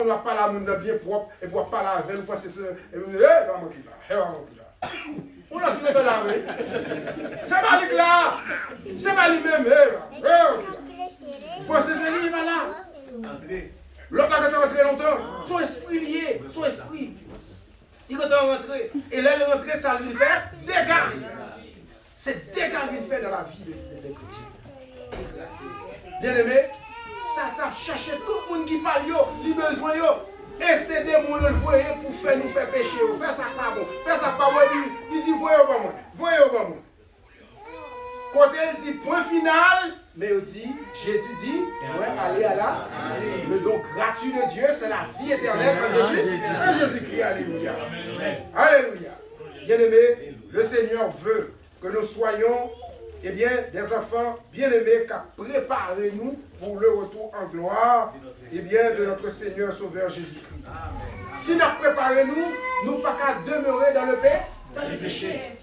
On n'a pas la monde bien propre, et pour pas la veille, on passe ça, et on dit, va manquer là, on a tout fait la veille. C'est pas lui là, c'est pas lui-même, pour c'est lui, il va là. L'autre là, quand tu rentres longtemps, son esprit lié, son esprit. Il quand on rentre, et là, il rentre, ça lui fait dégâts. C'est dégâts qu'il fait dans la vie des chrétiens. Bien aimé, ça t'a cherché tout le monde qui parle, les besoins, et c'est des gens le voyer pour faire nous faire pécher. Faire ça pas bon, faire ça pas bon, il dit voyez pas moi, voyez pas moi. Quand elle dit point final, mais il dit, Jésus dit, ouais, allez à la. Le don gratuit de Dieu, c'est la vie éternelle en Jésus-Christ. Alléluia. Alléluia. Bien-aimés, le Seigneur veut que nous soyons des enfants bien-aimés qui préparent nous pour le retour en gloire de notre Seigneur Sauveur Jésus-Christ. Si nous préparons nous ne pas qu'à demeurer dans le péché.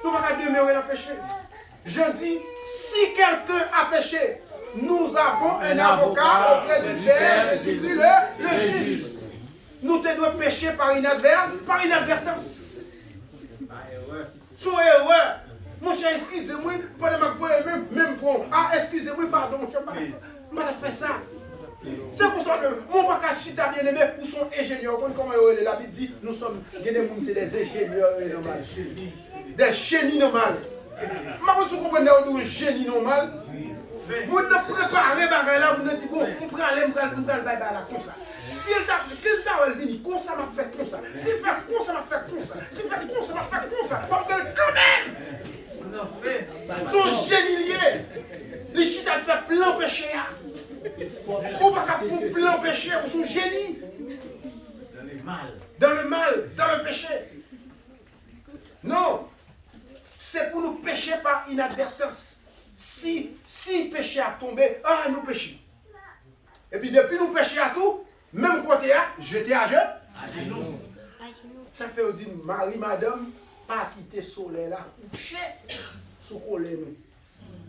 Nous ne pas qu'à demeurer dans le péché. Je dis, si quelqu'un a péché, nous avons un avocat auprès du Père, Jésus-Christ le juste. Nous devons pécher par inadvertance. Soyez heureux. Mon cher, excusez-moi, pendant que vous même pour. Ah, excusez-moi, pardon, je ne vais pas faire ça. C'est pour ça que mon Bakachita bien-aimé, où sont ingénieurs, comment la Bible dit, nous sommes des ingénieurs normaux. Des génies normaux. Mais vous comprenez un génie normal? Vous ne préparez pas là, vous ne dites, bon, on prend aller, on prend le bail comme ça. S'il t'a venu, comme ça m'a fait comme ça. S'il fait comme ça m'a fait comme ça. S'il fait comme ça m'a fait comme ça. Parce que quand même, son génie lié. Les chita fait plein péché. Ou pas qu'à faire plein péché, ou son génie. Dans le mal, dans le péché. Non. C'est pour nous pécher par inadvertance. Si péché a tombé, nous péchons. Et puis depuis nous péchons à tout, même côté jeter à genoux. Ça fait dire Marie, madame, pas quitter le soleil là, coucher sous collet nous.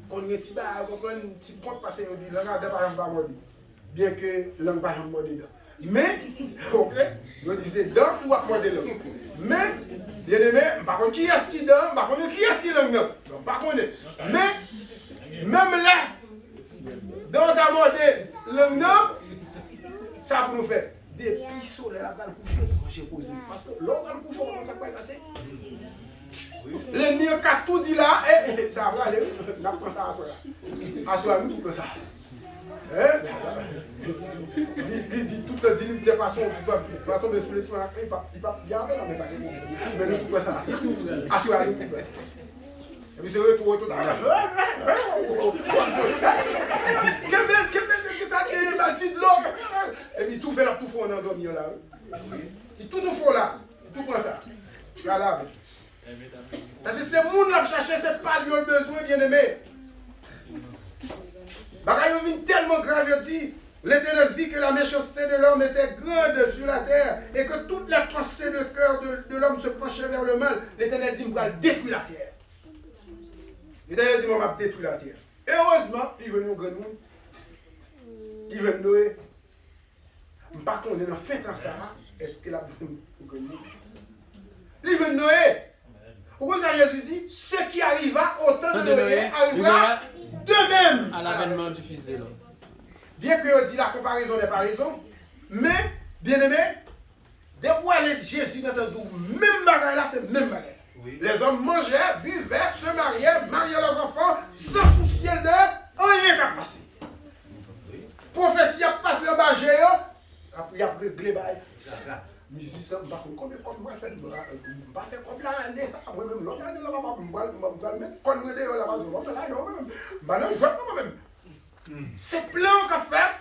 Quand on est petit, on prend un petit point parce qu'on dit, l'angle de pas mordre. Bien que l'angle pas mordre dedans. Mais, ok, je disais, dans tout va mordre dedans. Mais, bien aimé, par contre, qui est-ce qui donne, par contre, qui est-ce qui donne, par contre, mais, même là, dans ta mordé, l'angle, ça pour nous faire des pissots là, dans le coucher, j'ai posé. Parce que l'homme dans le coucher, on ça peut passer. L'ennemi a tout dit là, et ça va aller, on apprend ça à soi là. À soi, nous, tout ça. Il dit toute la dignité de façon, il va tomber sous l'esprit, il va y avoir, mais pas mais nous, tout ça, c'est tout. À soi, nous, tout. Et puis c'est retour, tout. Qu'est-ce que ça est, ma petite l'homme? Et puis tout fait là, tout fond, on a dormi là. Tout fond là, tout prend ça. Voilà. Parce que c'est le monde qui cherche, c'est pas lui le besoin, bien aimé. Bagaille vient tellement grave, il dit, l'Éternel vit que la méchanceté de l'homme était grande sur la terre et que toutes les pensées de cœur de l'homme se penchaient vers le mal. L'Éternel dit, il va détruire la terre. L'Éternel dit, on va détruire la terre. Et heureusement, il veut nous gagner. Il veut nous donner. Par contre, on est dans fait en ça. Est-ce que la bonne nous gagner? Il veut nous donner. Pourquoi ça Jésus dit, ce qui arriva au temps de Noé arrivera de même à l'avènement du Fils de l'homme. Bien que on dit la comparaison n'est pas raison, mais, bien aimé, dès que Jésus dans le même bagaille là, c'est le même bagaille. Oui. Les hommes mangeaient, buvaient, se mariaient leurs enfants, sans soucier de rien qu'à passer. Oui. Prophétie a passé en bas géant, après il a réglé bail. Musicien, je ne sais pas combien de faire, je ne vais pas faire comme là, moi-même, l'autre année, là, je vais mettre comme là, je vais moi-même. C'est plein qu'on fait,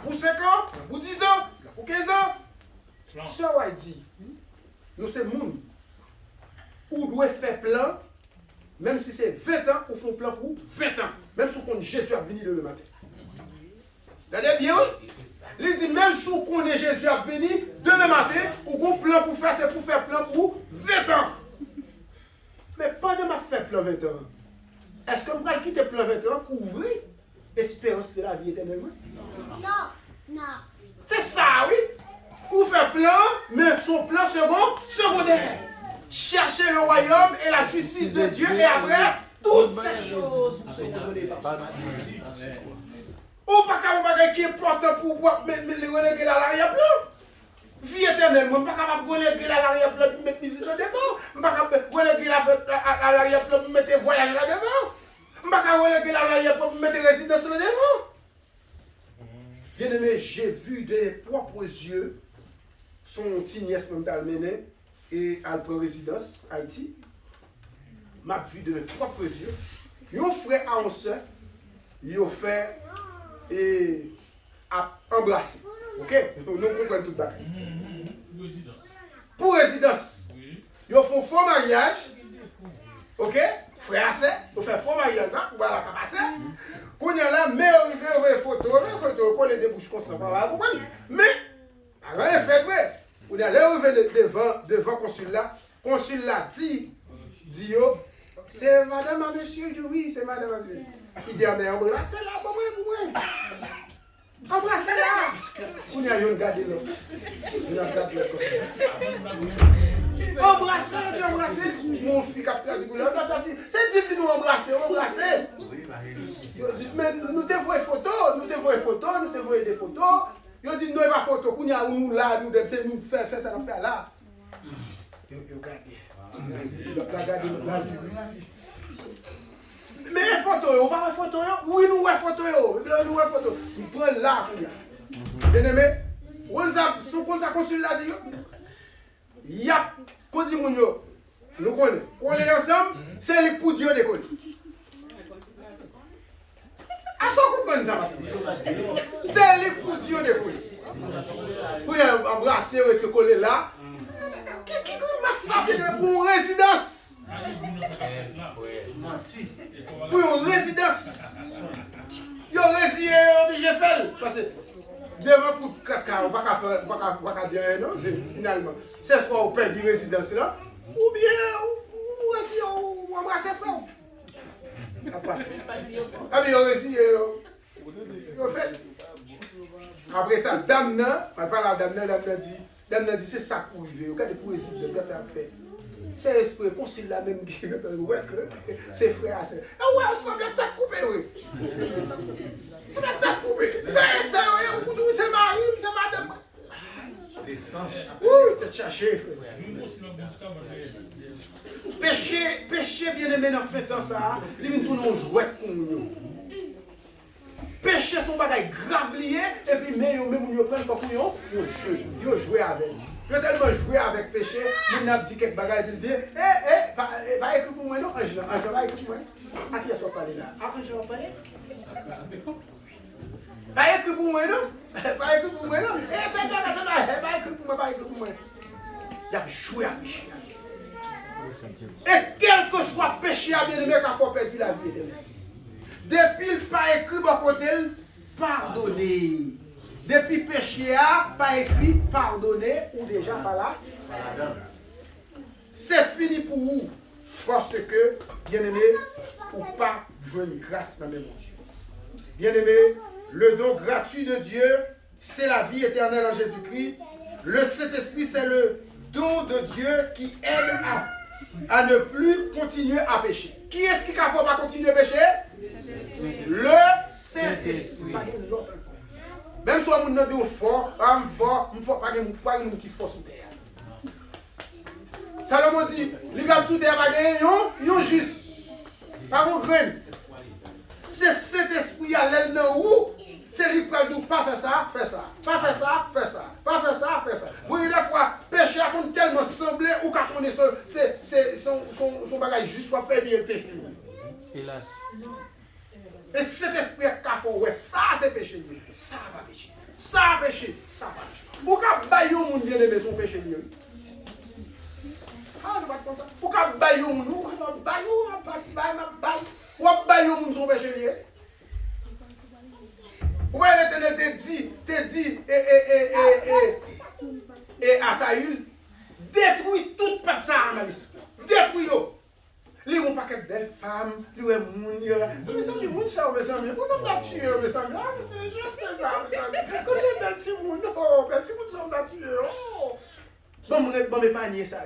pour 5 ans, pour 10 ans, pour 15 ans. Ce qu'on dit, nous c'est le monde où doit faire plein, même si c'est 20 ans, ou font plein pour 20 ans, même si on Jésus a venu le matin. C'est-à-dire bien, il dit même si on connaît Jésus a venu demain matin, ou qu'on plan pour faire, c'est pour faire plein pour 20 ans. Mais pendant ma fait plein 20 ans, est-ce que je vais quitter plein 20 ans pour ouvrir l'espérance de la vie éternellement? Non. C'est plan, mais son plan secondaire. Chercher le royaume et la justice de Dieu et après, toutes ces choses seront données par Dieu. Ou pas qu'un bagage qui est important pour les reléguer à l'arrière-plan. Vie éternelle, moi, je ne suis pas capable de reléguer à l'arrière-plan pour mettre musique là-dedans. Je ne suis pas capable de reléguer à l'arrière-plan pour mettre voyage là-dedans. Je ne suis pas capable de reléguer à l'arrière-plan pour mettre résidence là-dedans. Bien aimé, j'ai vu de mes propres yeux son petit nièce mené et elle prend résidence Haïti. M'a vu de mes propres yeux. Yon frère à un soeur, il a fait et a embrassé. Ok? Nous comprenons tout ça. Pour résidence, ils font faux mariage. Ok? Frère, ils font faux mariage. Voilà, capacité. Quand il y a là, mais on a photo, on a des bouches comme ça. Mais, rien fait, ouais. On est allé devant le consul là dit, c'est madame, monsieur, oui, c'est madame, monsieur. Il dit, mais embrassez là, pour moi. Embrassez là. On a regardé là. On a regardé là. Embrassez. Mon fils capteur du boulot. C'est dit que nous embrasser. Mais nous te voyons des photos. Ils disent, nous n'avons pas de photos. Nous là, nous devons faire ça, nous faire là. Regardez. Mais photo, on va voir photo, oui, nous voyons photo, nous voyons photo. Nous prenons là, bien aimé, on a consul là, il y a, quand dit nous connaissons, on est ensemble, c'est les pour Dieu de connaître. À ce qu'on comprend ça, c'est les pour Dieu de connaître. Vous avez embrassé et coller là, qui m'a sapé pour une résidence. Pour une résidence. Yo résidé obligé de faire. Parce que devant coup de caca, on ne va pas dire non, finalement. C'est ce qu'on perd de résidence là. Ou bien, ou si on embrasse frère. Ah mais yo résidé. Yo fait. Après ça, dame, on parle à dame dit c'est ça pour vivre. Regardez pour résider, c'est ça fait. C'est l'esprit, concile la même qui c'est frère à sœur. Ah ouais, on semble la tête coupée, oui. C'est la tête coupée. Frère et sœur, c'est mari, c'est madame. Oui, t'es cherché, frère. Péché bien aimé dans fait temps ça, il vient tout nous jouer pour nous. Péché son bagage grave lié, et puis même nous prennent comme nous jouer avec. Je tellement joué avec péché, il a dit quelques bagages et il dit, va écrire pour moi, non, Angela, va écrire pour moi. À qui est-ce qu'on parle là? À Angela, on parle? Va écrire pour moi, non? Va écrire pour moi, non? Va écrire pour moi. Il a joué à péché. Et quel que soit péché à bien aimé, qu'il faut perdre la vie. Depuis il pas écrit par côté, pardonnez. Depuis péché a pas écrit pardonner ou déjà pas là. C'est fini pour vous. Parce que, bien aimé, ou pas jouer une grâce dans le même Dieu. Bien aimé, le don gratuit de Dieu, c'est la vie éternelle en Jésus-Christ. Le Saint-Esprit, c'est le don de Dieu qui aide à ne plus continuer à pécher. Qui est-ce qui ne faut pas continuer à pécher? Le Saint-Esprit. Même si on dit fort, on ne faut pas de qui force sous terre. Salomon dit, les gars sous terre, ils ont juste. Pas de graine. C'est cet esprit à l'aile dans où c'est lui qui va dire pas faire ça, fais ça. Pas faire ça, fais ça. Pas faire ça, fais ça. Vous voyez, des fois, péché a tellement semblé ou qu'à connaître son bagage juste pour faire bien le péché. Hélas. Et cet esprit a fait, ouais, ça c'est péché. Ça va pécher. Ça va pécher. Ça va pécher. Pour qu'à bailler au monde bien aimé son péché. Ah, nous pas comme ça. Pour qu'à bailler au monde, ou bailler au monde son péché. Pourquoi l'Éternel te dit, et à Saül, détruis tout le peuple ça en Alice. Détruis-le. Li yon paquet belle femme, li yon moun, mais ça, li moun ça, mes amis. Vous avez tué, mes amis. Ah, je fais ça, mes amis. Comme c'est belle petit moun, oh, belle petit moun, ça, on a tué. Oh, Bon m'épargner ça.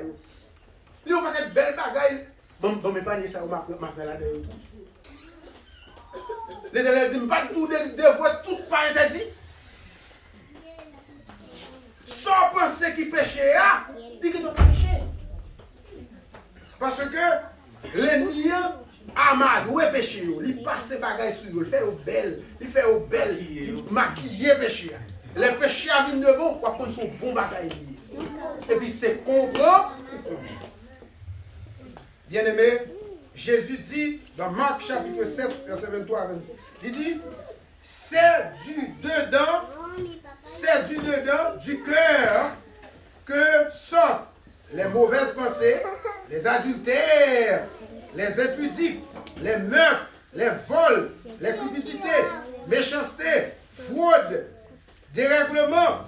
Il n'y a pas de belle bagaille. Bon m'épargner ça, ma frère là dedans. Les élèves disent, pas tout devoir, tout pas interdit. Sans penser qu'il péché, il ne doit pas pécher. Parce que l'ennemi Amad, où est péché? Il passe ses bagages sur lui, il fait au bel, il maquille péché. Les péchés à vie de bon, pour prendre son bon bagage. Et puis c'est comprendre. Bien aimé, Jésus dit dans Marc chapitre 7, verset 23 à 24, il dit, c'est du dedans, du cœur que sortent les mauvaises pensées, les adultères, les impudiques, les meurtres, les vols, les cupidités, méchanceté, fraude, dérèglement,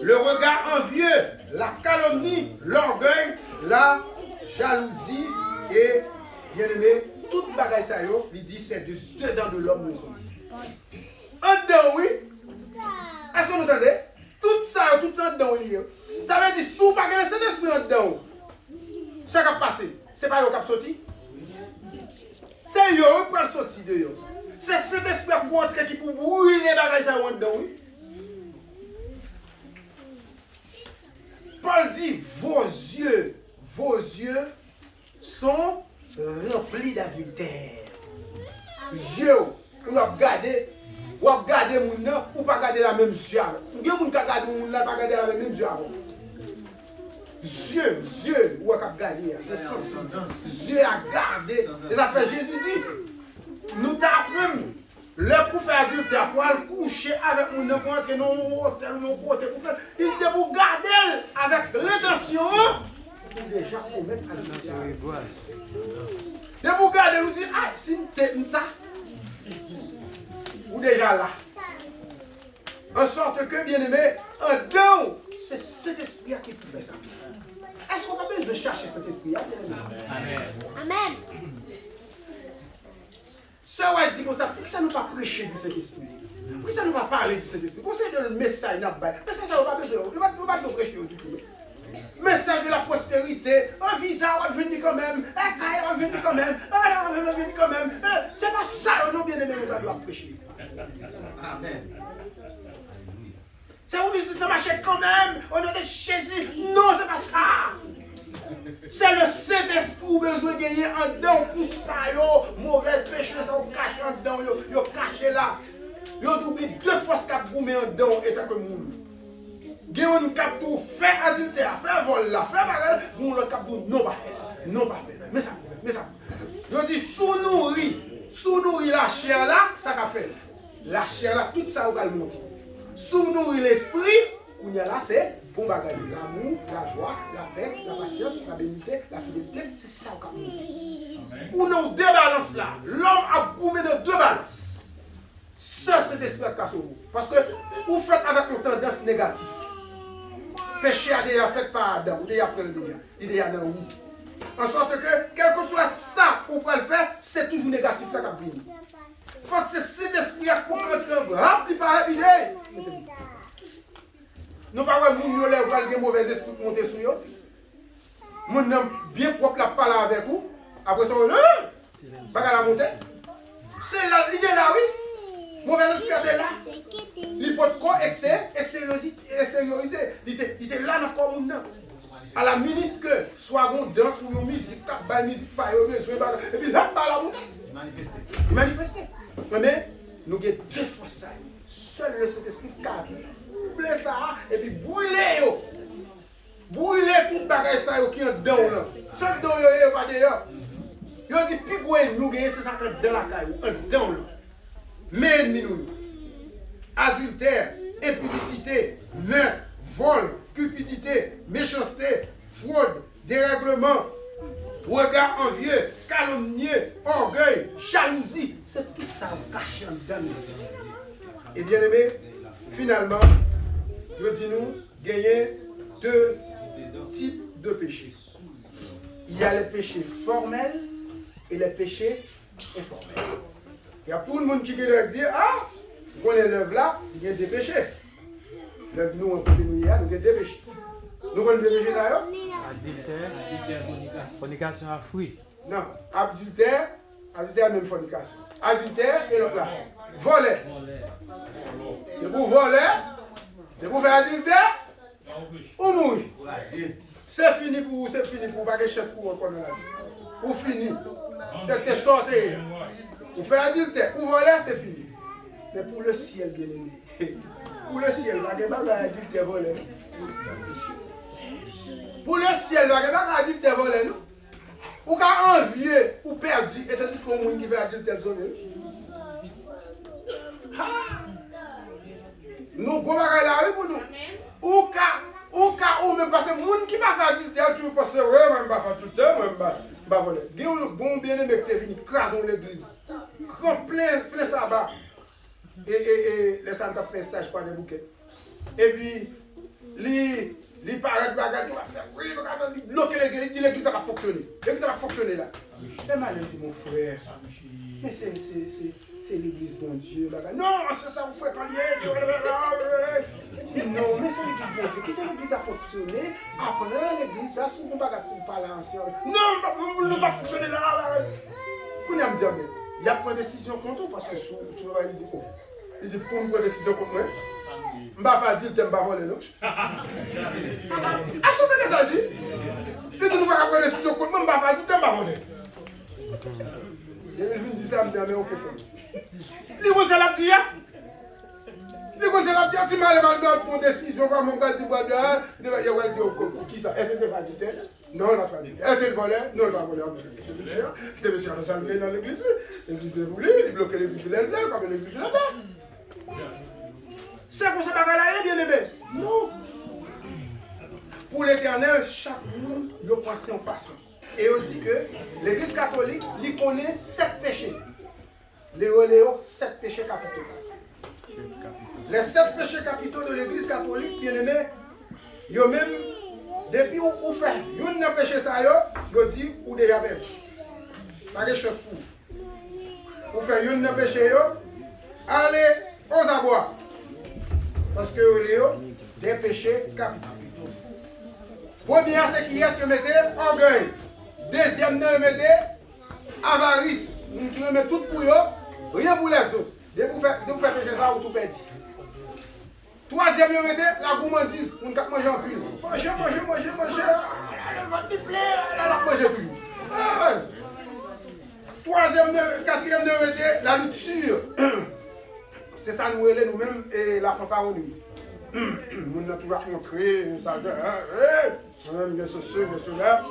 le regard envieux, la calomnie, l'orgueil, la jalousie et, bien aimé, toute bagaille ça yo, il dit c'est de dedans de l'homme nous sommes. En dedans, oui. Est-ce que vous entendez? Tout ça en dedans, oui. Ça veut dire, si vous n'avez pas cet esprit en dedans, ça qui a passé. Ce n'est pas eux qui ont sorti. C'est eux qui ont sorti de eux. C'est cet esprit qui pour entrer qui pour brûler les bagages en dedans, oui. Paul dit, vos yeux sont remplis d'adultère. Yeux, vous regardez mon nom, ou pas regarder la même yeux. Il y a des gens qui regardent mon nom, pas regarder la même yeux. Yeux, ou à regarder, c'est sensible. Yeux à garder. Et ça fait Jésus dit, nous t'apprenons. Le pour faire adultère, il faut aller coucher avec mon nom, pour entrer dans mon hôtel, mon côté, pour faire. Il dit pour garder avec l'intention. Déjà commettre adultère. Et pour garder, vous dites, ah, si nous ou déjà là. En sorte que, bien aimé, en dedans, c'est cet esprit qui peut faire ça. Est-ce qu'on a besoin de chercher cet esprit? Amen. Amen. Ça va dire comme ça, pourquoi ça ne va pas prêcher de cet esprit? Pourquoi ça ne va pas parler de cet esprit? Pourquoi c'est le message n'a pas? Mais ça, ça va pas besoin. Il va pas nous prêcher du tout. Message de la prospérité, un visa, on va venir quand même, un caille, on va venir quand même, on va venir quand même. C'est pas ça, nous bien aimés, nous allons prêcher. Amen. C'est vous visite le marché quand même, au nom de Jésus. Non, c'est pas ça. C'est le Saint-Esprit qui a besoin de gagner en dedans pour ça, mauvais péché, ça vous cache en dedans, vous caché là. Vous oubliez deux fois ce qu'a goumé en dedans, et tant que nous. Vous cap tout fait adultère, fait vol là, fait bagarre, vous le cap tout non pas fait. Non pas fait. Mais ça. Vous dit sous-nourri la chair là, ça qu'a fait. La chair là, tout ça vous va le monter. Sous-nourri l'esprit, où il y a là, c'est bon bagarre. L'amour, la joie, la paix, la patience, la bénité, la fidélité, c'est ça qu'on a monté. Ou nous deux balances là, l'homme a goumé dans deux balances. Ça, c'est l'esprit de Kassou. Parce que vous faites avec une tendance négative. Péché a déjà fait par Adam, ou déjà après le déjà. Il est déjà dans vous. En sorte que, quel que soit ça qu'on peut le faire, c'est toujours négatif là qui vient. Il faut que c'est cet esprit pour rentrer rempli par habité. Nous pas voir moun yo lèv pral gen mauvais esprit monter sur yo. Moun nan bien propre la parler avec vous. Après ça pas la monter. C'est là, il est là oui. Mauvais esprit est là. Il faut quoi extérioriser. Il était là dans corps moun nan. À la minute que soit bon danse ou musique, cap ba musique pas yo besoin et puis là pas la monter. Manifester. Mais nous avons deux fois ça. Seul le Saint-Esprit cadre. Oubliez ça et puis brûlez yo. Brûlez tout bagage ça qui est dedans là. Seul dedans yo pas d'ailleurs. Yo dit puis nous gagner c'est ça que dans la caille dedans là. Mais nous adultère, impudicité, meurtre, vol, cupidité, méchanceté, fraude, dérèglement, regard envieux, calomnieux, orgueil, jalousie, c'est tout ça caché en dedans. Et bien aimé, finalement, je dis nous, gagner deux types de péchés. Il y a les péchés formels et les péchés informels. Il y a tout le monde qui veut dire, ah, on est l'œuvre là, il y a des péchés. L'œuvre nous, on peut nous y avoir, il y a des péchés. Nous connaissons le péché ça? Adultère, fornication à fruit. Non, adultère même fornication. Adultère et l'autre là. Voler. Et pour voler, et pour faire adultère, ou mourir. C'est fini pour vous, c'est fini pour vous, pas de chasse pour vous comme la vie. Ou fini. T'es sorti. Vous faites adultère, ou voler, c'est fini. Mais pour le ciel, bien aimé. Pour le ciel, pas de adultère voler. Pour le ciel, pas de adultère voler. Ou quand envié ou perdu, et tandis qu'on monde qui fait adultère zone. Nous gros bagay la rue pour nous. Ou même parce que monde qui va faire adultère, tu penses ouais, moi pas faire adultère, moi pas voler. Gon bien aimé que t'es venu craser l'église. Plein sabbat. Et les gens ont fait stage par des bouquets. Et puis li paraît bagarre tu vas faire oui, bloquer l'église, dit l'église ça va fonctionner. L'église ça va fonctionner là. Et mal dit mon frère. Mais c'est l'église de Dieu là. Non, c'est ça vous faites quand il est. Non, mais c'est l'église de Dieu. Quittez l'église à fonctionner. Après l'église ça sous on va parler ensemble. Non, ne pas fonctionner là. Qu'on a me dire mais il y a pas de décision contre toi parce que tu vas lui dire quoi. Il dit pour une décision contre moi. Je ne vais pas dire que je ne vais pas voler, non? Ah, ce que ça dit? Il dit que nous ne pouvons pas prendre décision contre moi, je ne vais pas dire que je ne vais pas voler. Il vient dire ça, je me dis, mais ok, frère. Il dit que la dire. Il dit que la dire, si je vais prendre une décision, je vais me dire, il va dire, qui ça? Est-ce que tu vas dire? Non, on n'a pas dit. Est-ce que le voleur? Non, il va voler. C'était monsieur Rassalvé dans l'église. L'église est roulée, il bloquait l'église là-dedans, comme l'église là-dedans. C'est pour ça que bien aimé. Non. Pour l'éternel, chaque monde doit penser en façon. Et on dit que l'église catholique, il connaît 7 péchés. Léo, 7 péchés capitaux. Les 7 péchés capitaux de l'église catholique, bien aimé, yo même, depuis où vous faites, vous ne péché ça, vous dit, ou déjà perdu. Pas de chose pour vous. Vous faites une péché, allez aux abois. Parce que Léo, des péchés capitaux. Premier, c'est qui est, se mettez orgueil. Deuxième, vous mettez avarice. Vous mettez tout pour eux, rien pour les autres. Dès que vous faites péché ça, vous tout perdez. Troisième, vous mettez la gourmandise. Vous ne pouvez pas manger en pile. Manger. Votre plaît, alors mangez toujours. Troisième, quatrième, vous mettez la luxure. C'est ça nous relève nous-mêmes et la fanfaronnerie. Nous avons toujours montré, ça même bien ceci, bien cela.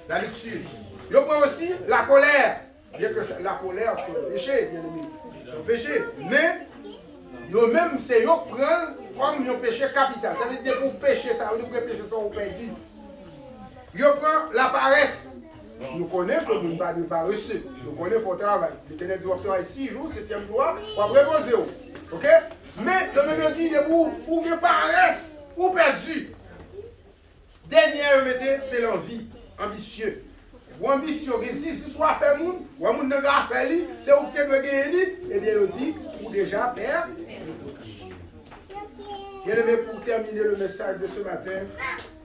La luxure. Il y a aussi la colère. Bien que la colère, c'est un péché, bien aimé. C'est un péché. Mais, nous-mêmes, c'est nous prendre comme un péché capital. Ça veut dire pour pécher ça, nous pouvons pécher ça au pays. Nous prend la paresse. Nous connaissons que nous ne sommes pas paresseux. Nous connaissons qu'il faut travailler. L'Éternel dit qu'il travaille 6 jours, 7e jour, pour reposer. Ok? Mais le même dit pour que paresse ou perdu. Dernier, c'est l'envie. Ambitieux. Ou ambitieux, si ce soit fait moun, ou un moun ne va faire lui, c'est où que doit gagner, et bien il dit, ou déjà perd. Bien aimé, pour terminer le message de ce matin,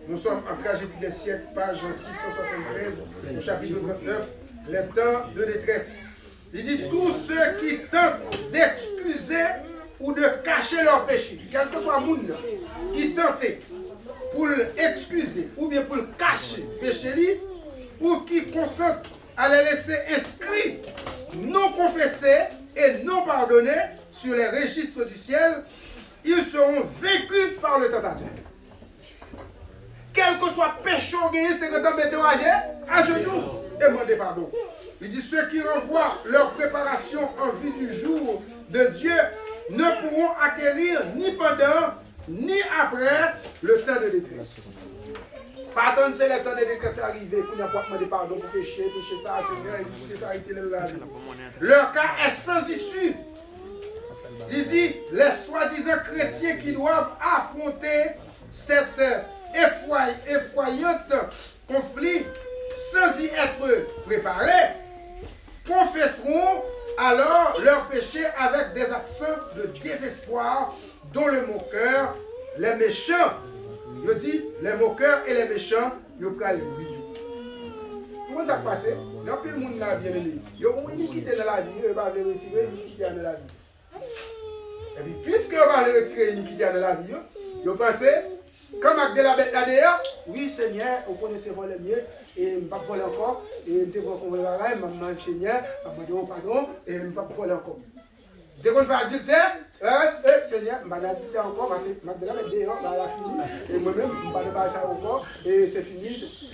nous sommes en tragédie des siècles, page 673, au chapitre 39, les temps de détresse. Il dit, tous ceux qui tentent d'excuser ou de cacher leur péché, quel que soit le monde qui tente pour l'excuser ou bien pour le cacher péché, ou qui consentent à les laisser inscrits, non confessés et non pardonnés sur les registres du ciel, ils seront vécus par le tentateur. Quel que soit péché ou gagné, c'est que tu mettez à genoux et demandez pardon. Il dit ceux qui renvoient leur préparation en vue du jour de Dieu ne pourront acquérir ni pendant ni après le temps de détresse. Pas attendre c'est le temps de détresse arrivé, qu'on n'a pas demandé pardon pour pécher ça, Seigneur, écoutez ça, arrêtez la vie. Leur cas est sans issue. Il dit les soi-disant chrétiens qui doivent affronter cette effroyante conflit sans y être préparés, confesseront alors leurs péchés avec des accents de désespoir dont le moqueur, les méchants Il dit, les moqueurs et les méchants, ils prennent le vie. Comment ça passe? Il y a plus de monde qui vient de l'île. Il y a une qui est dans la vie, il va le retirer, une qui est dans la vie. Et puis, puisque il va le retirer, une qui est dans la vie, il pense, comme avec de la bête là-dedans, oui Seigneur, vous connaissez voler mieux, et je ne vais pas voler encore, et je ne vais pas voler encore, maman Seigneur, je vais demander pardon, et je ne vais pas voler encore. Dès qu'on fait adultère, Seigneur, je vais adultère encore, parce que je vais la mettre dehors, je vais finir, et moi-même, je ne vais pas ça encore, et c'est fini.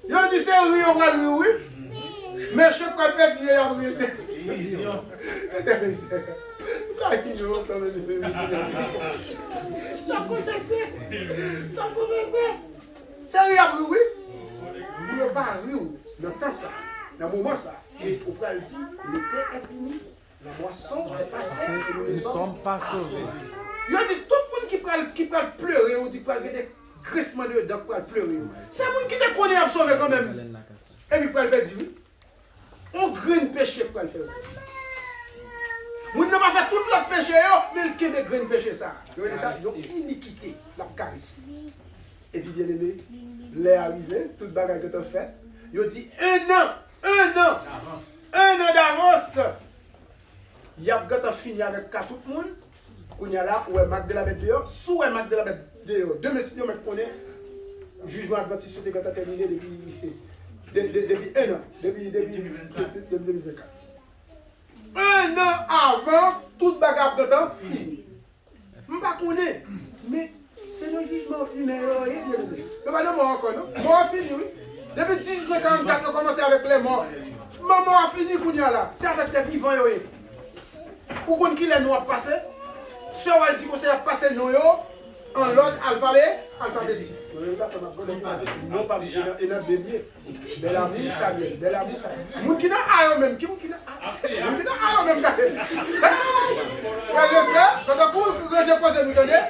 Yo dit c'est oui, on va le oui. Mais je crois que tu es en vérité. Ça confessait. Ça confessait. C'est rien pour oui. Il ne pas rire dans le temps ça, dans le moment ça. Et au pral dit, le temps est fini. La moisson est passée et nous ne sommes pas sauvés. Il dit tout le monde qui peut pleurer ou qui peut des crissement de dents pour pleurer. C'est le monde qui te connaît à sauver quand même. Et puis pour le faire du on graine péché pour le faire. On n'a pas fait tout l'autre péché, mais le qui de graine péché ça. Vous voyez ça? Donc iniquité, la caresse. Et puis bien aimé, l'est arrivé, toute bagarre que tu as fait. Il dit un an d'avance. Il y a fini avec tout le monde. Qu'on y a là, où est Mac de la bête dehors, sous est Mac de la bête dehors. Deux messieurs, on connaît. Jugement adventiste quand tu as terminé depuis un an, depuis 2024. Un an avant, toute bagarre de temps fini. Je ne sais pas connaître, mais c'est le jugement humain. Je ne sais pas de mort encore, non? Mort fini, oui. Depuis 1854, on a commencé avec les morts. Maman a fini, qu'on y a là. C'est avec tes vivants, oui. Ou qu'on qui les noirs passés. Si on va dire qu'on s'est passé nous en l'ordre alphabétique. Non pas et non bélier. De la boue ça vient, de la boue ça. Moun qui n'a pas même, qui moun qui n'a pas même. Ouais, je sais, quand je pense nous donner,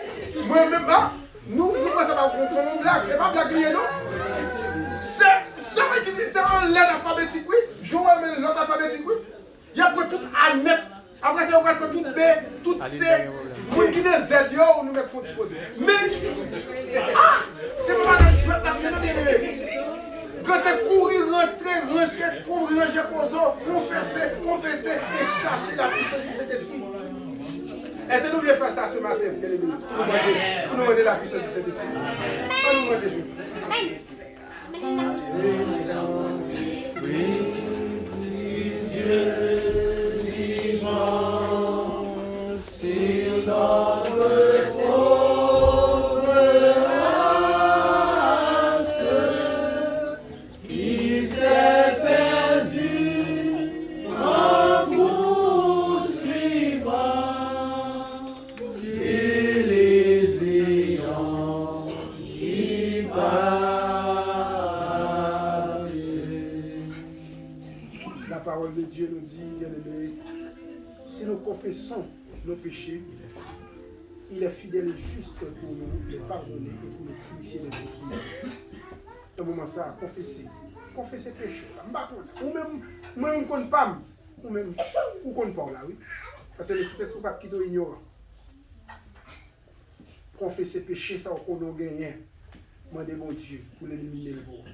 moi même pas, nous pensons pas qu'on blague, et pas blague lié non. C'est en l'ordre alphabétique oui, je vois même l'ordre alphabétique oui. Il y a pour tout à mettre. Après ça on va faire tout B, tout C. Moun qui ne Z yo, nous mettons faut disposer. Mais c'est pas la chouette la bien aimé. Quand tu courir, rentrer, ranger, courir, ranger, confesser et chercher la puissance de cet esprit. Est-ce que nous voulons faire ça ce matin, bien aimé? Pour nous demander la puissance de cet esprit. On nous demande Dieu nous dit, bien-aimé, si nous confessons nos péchés, il est fidèle et juste pour nous les pardonner et pour nous purifier de notre mal. Au moment ça, confesser péché. Ou même, moi, on ne compte pas, ou même, on ne compte pas là, oui. Parce que le Saint-Esprit pas qui est ignorant. Confesser péché, ça, on n'a gagné. Demandez mon Dieu pour l'éliminer le bon.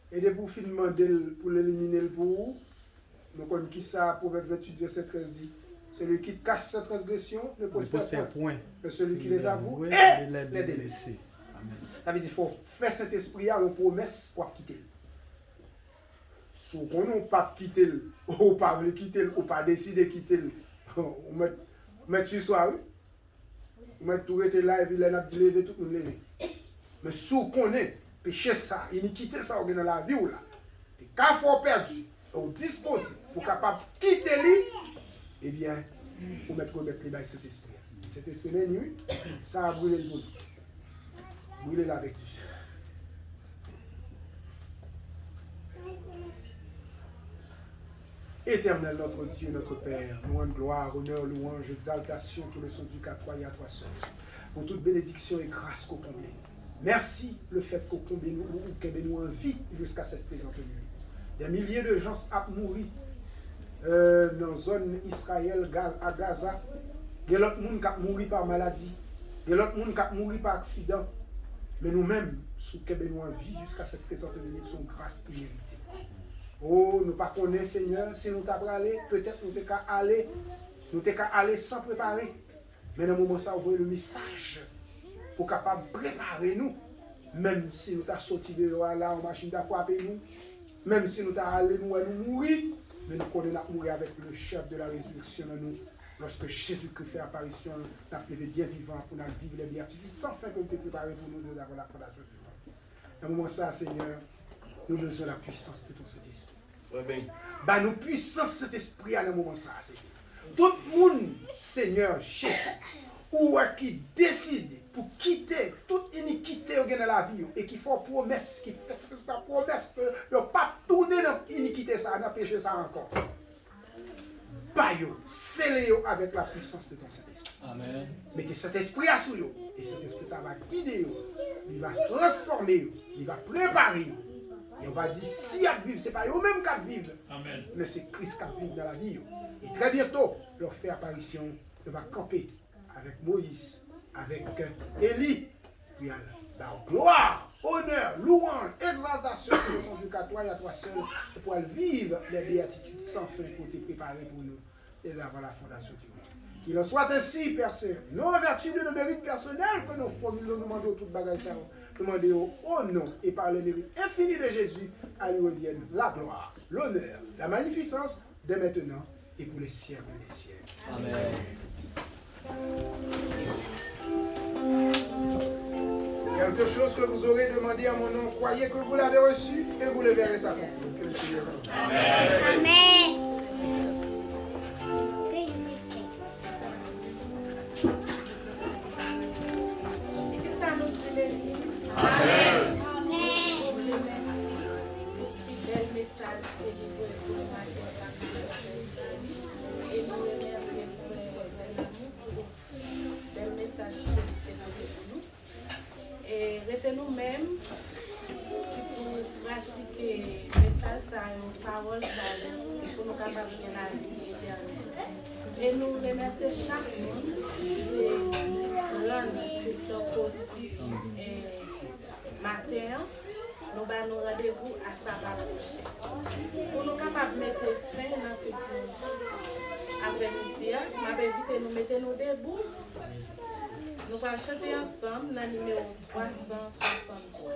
Et des pour finalement pour l'éliminer le bourreau, nous connaissons qui ça, Proverbe 28, verset 13 dit. Celui qui cache sa transgression ne pose pas point. Et celui qui les avoue et les délaisse. Ça veut dire qu'il faut faire cet esprit à une promesse pour quitter. Si on n'a pas quitté, ou pas quitter, ou pas décider de quitter, on met sur soi, on met tout rester là et puis on a dit lever tout le monde lever. Mais si on connaît, péché ça, iniquité ça, on est dans la vie ou là. Et quand il faut perdu, on dispose pour capable quitter lui, eh bien, on met les dans cet esprit. Cet esprit est nuit, ça a brûlé le monde. Brûlé là avec lui. Éternel notre Dieu, notre Père, nous en gloire, honneur, louange, exaltation, que le son du 4 et à toi seul. pour toute bénédiction et grâce qu'on comble. Merci le fait qu'on comble nous en vie jusqu'à cette présente nuit. Des milliers de gens ont mouru dans la zone Israël, à Gaza. Il y a d'autres gens qui ont mouru par maladie. Il y a d'autres gens qui ont mouru par accident. Mais nous-mêmes, sous nous en vie jusqu'à cette présente minute, sont grâce illimitée. Oh, nous ne connaissons pas, Seigneur, si nous t'avons allé, peut-être nous t'avons allé sans préparer. Mais dans le moment où ça envoie le message pour capable préparer nous, même si nous t'avons sorti de là en machine d'à frapper nous, même si nous t'avons allé nous mourir, mais nous connaissons mourir avec le chef de la résurrection en nous. Lorsque Jésus-Christ fait apparition, nous avons levé bien vivant pour nous vivre les béatitudes sans faire que nous t'ai préparé pour nous de la fondation du monde. Dans le moment ça, Seigneur, nous besoin de la puissance de ton Saint-Esprit. Bah, nous puissance cet esprit à un moment ça, Seigneur. Tout le monde, Seigneur Jésus, ou qui décide pour quitter toute iniquité dans la vie et qui fait promesse, qui fait promesse que ne pas tourner dans l'iniquité, ça, dans le péché ça encore. Scellez-vous avec la puissance de ton Saint-Esprit. Amen. Mettez cet esprit à sous vous. Et cet esprit, ça va guider vous. Il va transformer vous. Il va préparer vous. Et on va dire, si vous vivez, ce n'est pas vous-même qui vivez. Amen. Mais c'est Christ qui vit dans la vie. Et très bientôt, leur fait apparition, il va camper avec Moïse, avec Élie. Puis alors, gloire, honneur, louange, exaltation, ne sont plus qu'à toi et à toi seul, pour vivre les béatitudes sans fin pour te préparer pour nous, et avant la fondation du monde. Qu'il en soit ainsi, Père Saint, non en vertu de nos mérites personnels que nous demandons toute bagaille ça, nous demandons au nom et par le mérite infini de Jésus, à lui revienne la gloire, l'honneur, la magnificence, dès maintenant et pour les siècles des siècles. Amen. Quelque chose que vous aurez demandé à mon nom, croyez que vous l'avez reçu et vous le verrez s'accomplir. Que le Seigneur vous bénisse. Amen. Amen. Et que ça nous dit l'Église. Amen. On vous remercie pour ce bel message que vous pouvez pour nous et nous remercions pour l'amour, pour le bel message que vous avez pour nous. Et retenons même pour pratiquer le message, ça a une parole pour nous capables de la vie éternelle. Et nous remercions chaque monde de rendre ce temps possible matin. Nous avons rendez-vous à Sabat. Pour nous capables de mettre fin à notre après-midi, je vais inviter nous mettre nous debout. Nous allons chanter ensemble le numéro 363.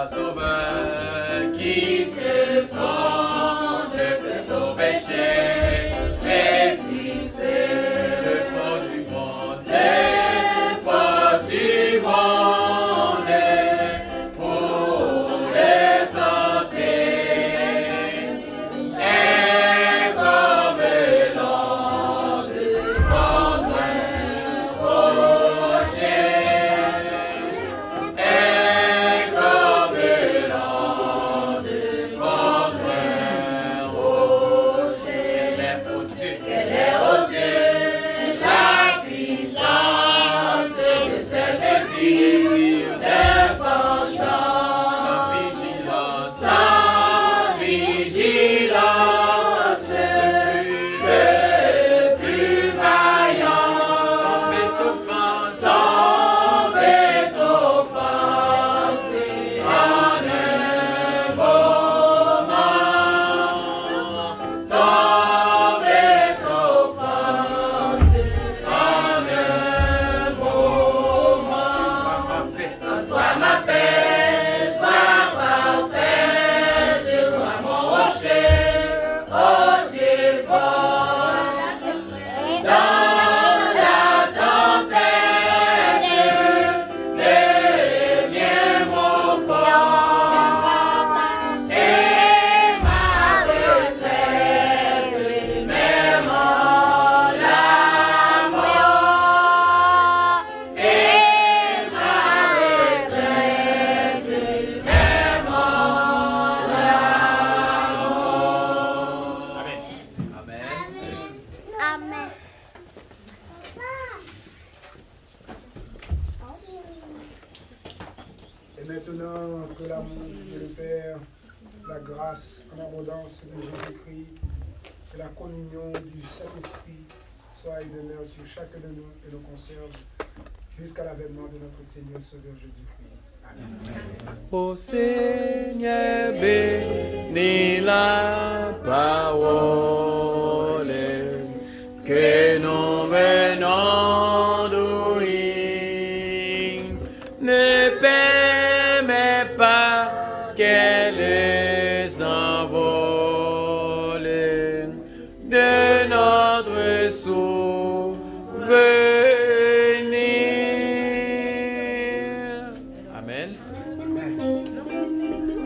Sauveur qui se fend de nos péchés, résister le fort du monde, pour les tenter, et comme l'an de contre un rocher. Oh Père, la grâce en abondance de Jésus-Christ et la communion du Saint-Esprit soit et demeure sur chacun de nous et nous conserve jusqu'à l'avènement de notre Seigneur Sauveur Jésus-Christ. Amen. Ô Seigneur, bénis la parole que nous venons d'ouvrir. Ne permets pas qu'elle s'envole de notre souvenir. Amen.